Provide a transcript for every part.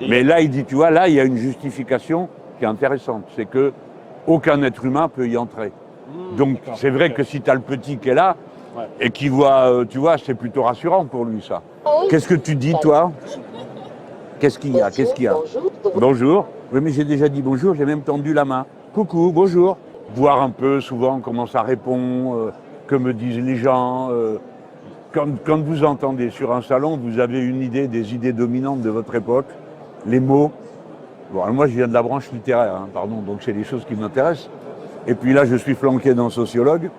Mais là, il dit, tu vois, là, il y a une justification qui est intéressante. C'est que aucun être humain peut y entrer. Donc, c'est vrai que si tu as le petit qui est là et qui voit, tu vois, c'est plutôt rassurant pour lui, ça. Qu'est-ce que tu dis, toi? Qu'est-ce qu'il y a? Qu'est-ce qu'il y a? Bonjour. Oui, mais j'ai déjà dit bonjour, j'ai même tendu la main. Coucou, bonjour. Voir un peu souvent comment ça répond, que me disent les gens. Quand vous entendez sur un salon, vous avez une idée des idées dominantes de votre époque, les mots. Bon, alors moi, je viens de la branche littéraire, hein, pardon, donc c'est des choses qui m'intéressent. Et puis là, je suis flanqué d'un sociologue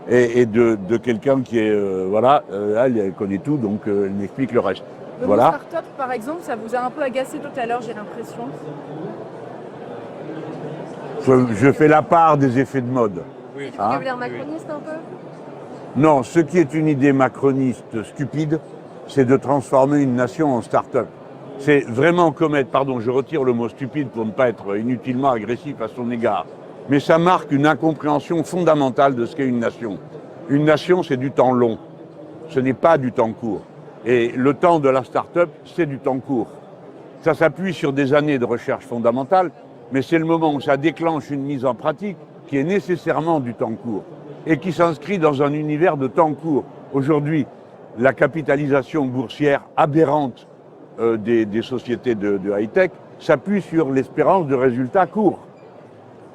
et de quelqu'un qui est, elle connaît tout, donc elle m'explique le reste. Le mot start-up, par exemple, ça vous a un peu agacé tout à l'heure, j'ai l'impression. Je fais la part des effets de mode. Oui. Du vocabulaire macroniste un peu? Non, ce qui est une idée macroniste stupide, c'est de transformer une nation en start-up. C'est vraiment commettre, pardon, je retire le mot stupide pour ne pas être inutilement agressif à son égard, mais ça marque une incompréhension fondamentale de ce qu'est une nation. Une nation, c'est du temps long, ce n'est pas du temps court. Et le temps de la start-up, c'est du temps court. Ça s'appuie sur des années de recherche fondamentale, mais c'est le moment où ça déclenche une mise en pratique qui est nécessairement du temps court et qui s'inscrit dans un univers de temps court. Aujourd'hui, la capitalisation boursière aberrante des sociétés de high-tech s'appuie sur l'espérance de résultats courts.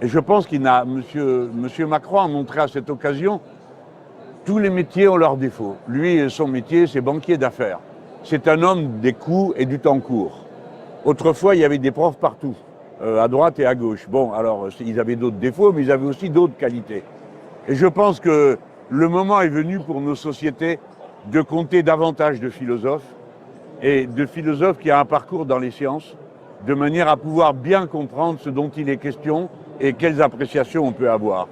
Et je pense Monsieur Macron a montré à cette occasion, tous les métiers ont leurs défauts. Lui, son métier, c'est banquier d'affaires. C'est un homme des coûts et du temps court. Autrefois, il y avait des profs partout, à droite et à gauche. Bon, alors, ils avaient d'autres défauts, mais ils avaient aussi d'autres qualités. Et je pense que le moment est venu pour nos sociétés de compter davantage de philosophes, et de philosophes qui ont un parcours dans les sciences, de manière à pouvoir bien comprendre ce dont il est question et quelles appréciations on peut avoir.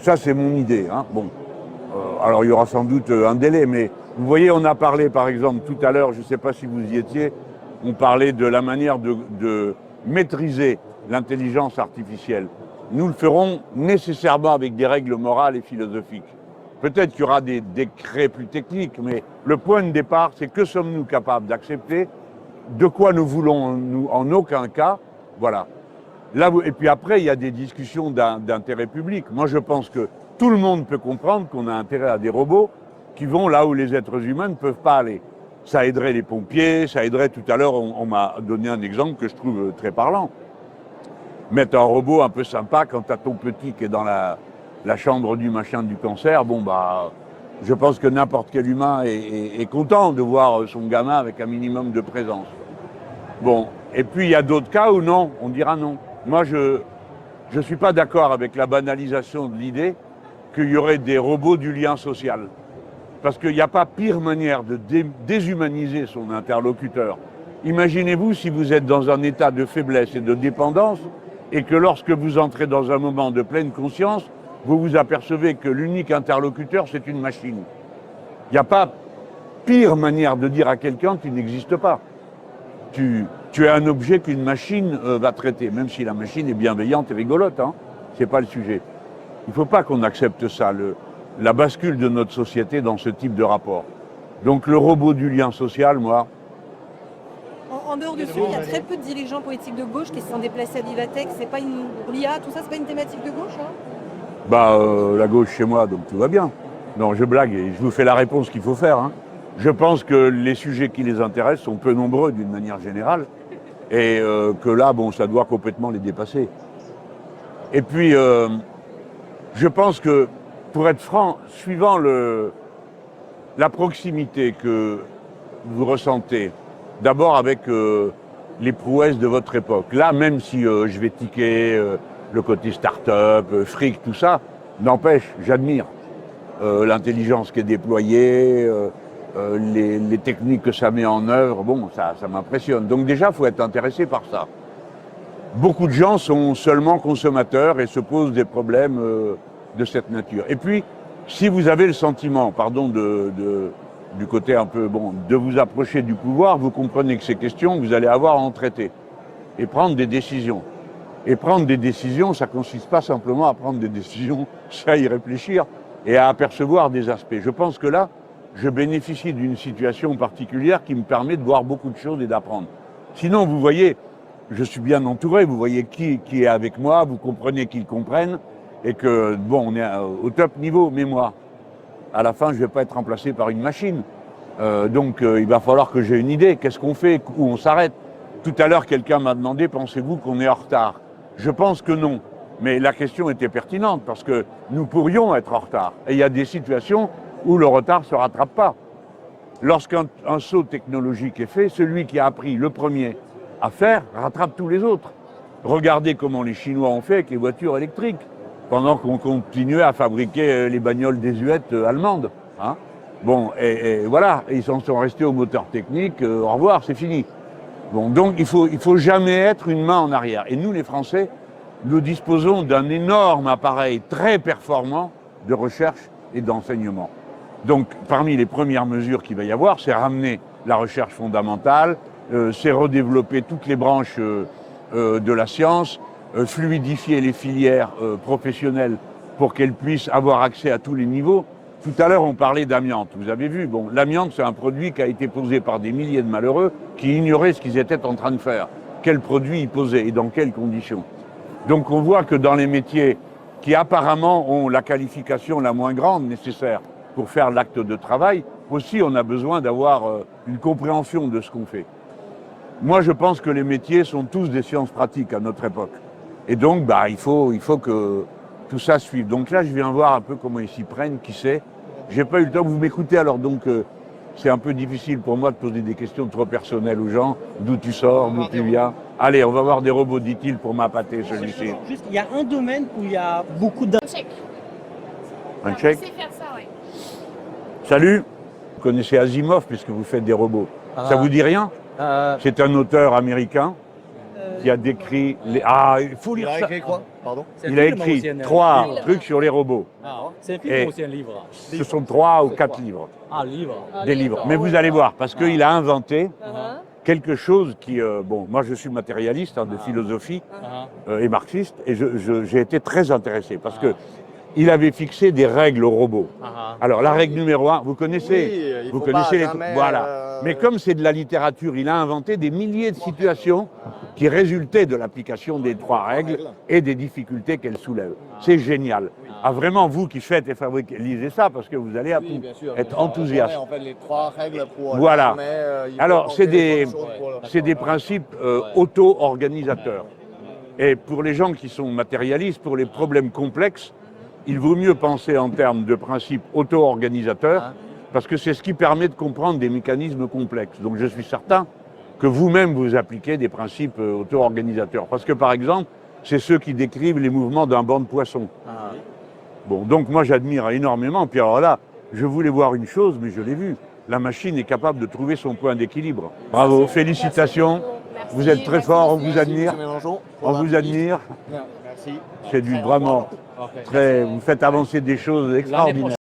Ça, c'est mon idée. Hein. Bon. Alors, il y aura sans doute un délai, mais vous voyez, on a parlé, par exemple, tout à l'heure, je ne sais pas si vous y étiez, on parlait de la manière de maîtriser l'intelligence artificielle. Nous le ferons nécessairement avec des règles morales et philosophiques. Peut-être qu'il y aura des décrets plus techniques, mais le point de départ, c'est que sommes-nous capables d'accepter, de quoi nous voulons nous, en aucun cas, voilà. Là, et puis après, il y a des discussions d'intérêt public. Moi, je pense que tout le monde peut comprendre qu'on a intérêt à des robots qui vont là où les êtres humains ne peuvent pas aller. Ça aiderait les pompiers, ça aiderait, tout à l'heure, on m'a donné un exemple que je trouve très parlant. Mettre un robot un peu sympa quand tu as ton petit qui est dans la chambre du machin du cancer, bon bah, je pense que n'importe quel humain est content de voir son gamin avec un minimum de présence. Bon, et puis il y a d'autres cas où non, on dira non. Moi, je ne suis pas d'accord avec la banalisation de l'idée qu'il y aurait des robots du lien social. Parce qu'il n'y a pas pire manière de déshumaniser son interlocuteur. Imaginez-vous si vous êtes dans un état de faiblesse et de dépendance et que lorsque vous entrez dans un moment de pleine conscience, vous vous apercevez que l'unique interlocuteur, c'est une machine. Il n'y a pas pire manière de dire à quelqu'un tu n'existes pas. Tu es un objet qu'une machine va traiter, même si la machine est bienveillante et rigolote, hein. C'est pas le sujet. Il ne faut pas qu'on accepte ça, la bascule de notre société dans ce type de rapport. Donc le robot du lien social, moi... En dehors de ça, il y a très peu de dirigeants politiques de gauche qui se sont déplacés à Vivatech. C'est pas une... L'IA, tout ça, c'est pas une thématique de gauche, hein? Bah, la gauche chez moi, donc tout va bien. Non, je blague et je vous fais la réponse qu'il faut faire, hein. Je pense que les sujets qui les intéressent sont peu nombreux d'une manière générale et que là, bon, ça doit complètement les dépasser. Et puis, je pense que, pour être franc, suivant la proximité que vous ressentez, d'abord avec les prouesses de votre époque, là, même si je vais tiquer le côté start-up, fric, tout ça, n'empêche, j'admire l'intelligence qui est déployée, les techniques que ça met en œuvre, bon, ça m'impressionne. Donc déjà, il faut être intéressé par ça. Beaucoup de gens sont seulement consommateurs et se posent des problèmes de cette nature. Et puis, si vous avez le sentiment, pardon, du côté un peu, bon, de vous approcher du pouvoir, vous comprenez que ces questions, vous allez avoir à en traiter et prendre des décisions. Et prendre des décisions, ça ne consiste pas simplement à prendre des décisions, c'est à y réfléchir et à apercevoir des aspects. Je pense que là, je bénéficie d'une situation particulière qui me permet de voir beaucoup de choses et d'apprendre. Sinon, vous voyez, je suis bien entouré, vous voyez qui est avec moi, vous comprenez qu'ils comprennent, et que, bon, on est au top niveau, mais moi, à la fin, je ne vais pas être remplacé par une machine. Donc, il va falloir que j'ai une idée. Qu'est-ce qu'on fait? Où on s'arrête? Tout à l'heure, quelqu'un m'a demandé, pensez-vous qu'on est en retard? Je pense que non. Mais la question était pertinente, parce que nous pourrions être en retard. Et il y a des situations où le retard ne se rattrape pas. Lorsqu'un saut technologique est fait, celui qui a appris le premier à faire rattrape tous les autres. Regardez comment les Chinois ont fait avec les voitures électriques, pendant qu'on continuait à fabriquer les bagnoles désuètes allemandes. Hein. Bon, et voilà, et ils s'en sont restés au moteur technique, au revoir, c'est fini. Bon, donc il faut jamais être une main en arrière. Et nous, les Français, nous disposons d'un énorme appareil très performant de recherche et d'enseignement. Donc, parmi les premières mesures qu'il va y avoir, c'est ramener la recherche fondamentale, c'est redévelopper toutes les branches de la science, fluidifier les filières professionnelles pour qu'elles puissent avoir accès à tous les niveaux. Tout à l'heure, on parlait d'amiante. Vous avez vu, bon, l'amiante, c'est un produit qui a été posé par des milliers de malheureux qui ignoraient ce qu'ils étaient en train de faire. Quel produit ils posaient et dans quelles conditions. Donc, on voit que dans les métiers qui apparemment ont la qualification la moins grande nécessaire pour faire l'acte de travail, aussi on a besoin d'avoir une compréhension de ce qu'on fait. Moi, je pense que les métiers sont tous des sciences pratiques à notre époque. Et donc, il faut que tout ça suive. Donc là, je viens voir un peu comment ils s'y prennent, qui sait. J'ai pas eu le temps, vous m'écoutez, alors donc c'est un peu difficile pour moi de poser des questions trop personnelles aux gens. D'où tu sors, d'où tu viens. Allez, on va voir des robots, dit-il, pour m'appâter celui-ci. Juste, il y a un domaine où il y a beaucoup d'... Un check. On sait faire ça, oui. Salut. Vous connaissez Asimov puisque vous faites des robots. Ça vous dit rien? C'est un auteur américain qui a décrit les... Ah, il faut lire ça. Il a écrit quoi? Pardon? Il a écrit 3 trucs sur les robots. C'est un film Et ou c'est un livre? ce sont 3 ou 4 livres. Ah, livre. Des livres. Mais vous allez voir, parce qu'il a inventé quelque chose qui... bon, moi je suis matérialiste de philosophie et marxiste, et j'ai été très intéressé, parce que il avait fixé des règles aux robots. Alors la règle numéro 1, vous connaissez, Oui, vous connaissez les... jamais, Voilà. Mais comme c'est de la littérature, il a inventé des milliers de situations qui résultaient de l'application des 3 règles et des difficultés qu'elles soulèvent. C'est génial. Ah, vraiment, vous qui faites et fabriquez, lisez ça parce que vous allez être enthousiaste. En fait, les 3 règles pour Voilà. jamais, Alors, c'est des principes auto-organisateurs. Et pour les gens qui sont matérialistes, pour les problèmes complexes, il vaut mieux penser en termes de principes auto-organisateurs, parce que c'est ce qui permet de comprendre des mécanismes complexes. Donc je suis certain que vous-même vous appliquez des principes auto-organisateurs. Parce que par exemple, c'est ceux qui décrivent les mouvements d'un banc de poissons. Bon, donc moi j'admire énormément. Puis alors là, je voulais voir une chose, mais je l'ai vu. La machine est capable de trouver son point d'équilibre. Bravo, félicitations. Merci. Vous êtes très fort, on vous admire. Monsieur Mélenchon. On vous admire. Merci. C'est du vraiment très. Vous faites avancer des choses extraordinaires.